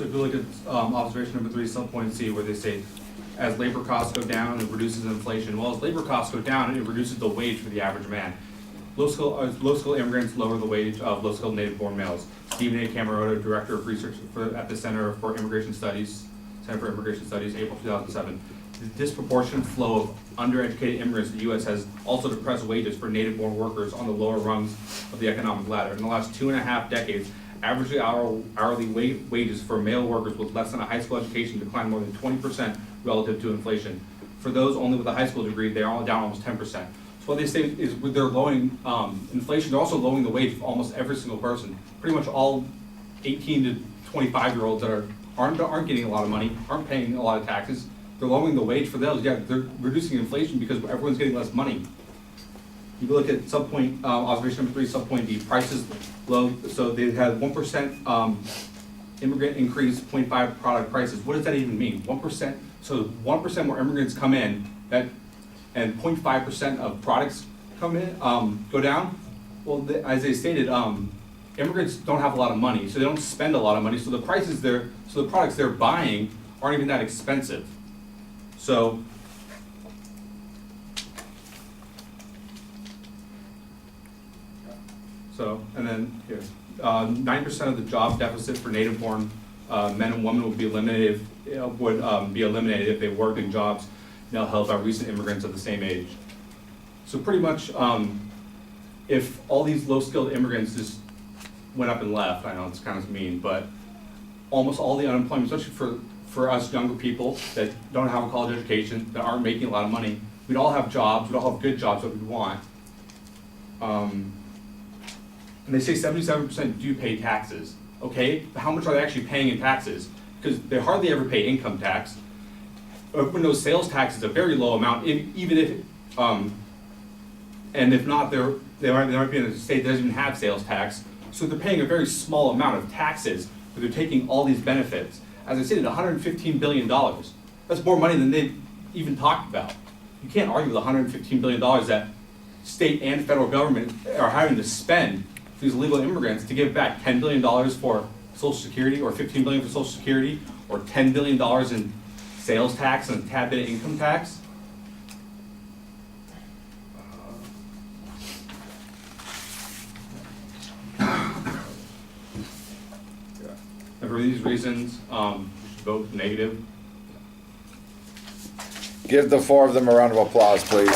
So if you look at observation number 3, subpoint C, where they say, as labor costs go down, it reduces inflation. Well, as labor costs go down, it reduces the wage for the average man. Low-skilled immigrants lower the wage of low-skilled native-born males. Stephen A. Camaroto, Director of Research at the Center for Immigration Studies, April 2007. The disproportionate flow of undereducated immigrants to the U.S. has also depressed wages for native-born workers on the lower rungs of the economic ladder. In the last 2.5 decades, average hourly wages for male workers with less than a high school education declined more than 20% relative to inflation. For those only with a high school degree, they are all down almost 10%. So what they say is with their lowering inflation, they're also lowering the wage of almost every single person. Pretty much all 18 to 25-year-olds that aren't getting a lot of money, aren't paying a lot of taxes. They're lowering the wage for those. Yeah, they're reducing inflation because everyone's getting less money. You can look at subpoint observation number 3, subpoint D. Prices low. So they had 1% immigrant increase, 0.5 product prices. What does that even mean? 1%. So 1% more immigrants come in, and 0.5% of products come in go down. Well, as they stated, immigrants don't have a lot of money, so they don't spend a lot of money. So the prices the products they're buying aren't even that expensive. So and then here, 9% of the job deficit for native-born men and women would be eliminated. If they worked in jobs now held by recent immigrants of the same age. So pretty much, if all these low-skilled immigrants just went up and left, I know it's kind of mean, but almost all the unemployment, especially for us younger people that don't have a college education, that aren't making a lot of money, we'd all have jobs, we'd all have good jobs that we'd want. And they say 77% do pay taxes. Okay, but how much are they actually paying in taxes? Because they hardly ever pay income tax. When those sales tax is a very low amount, even if, and if not, they might be in a state that doesn't even have sales tax. So they're paying a very small amount of taxes, but they're taking all these benefits. As I said, $115 billion. That's more money than they've even talked about. You can't argue with $115 billion that state and federal government are having to spend for these illegal immigrants to give back $10 billion for Social Security, or $15 billion for Social Security, or $10 billion in sales tax and a tad bit of income tax. And for these reasons, you should vote negative. Give the 4 of them a round of applause, please.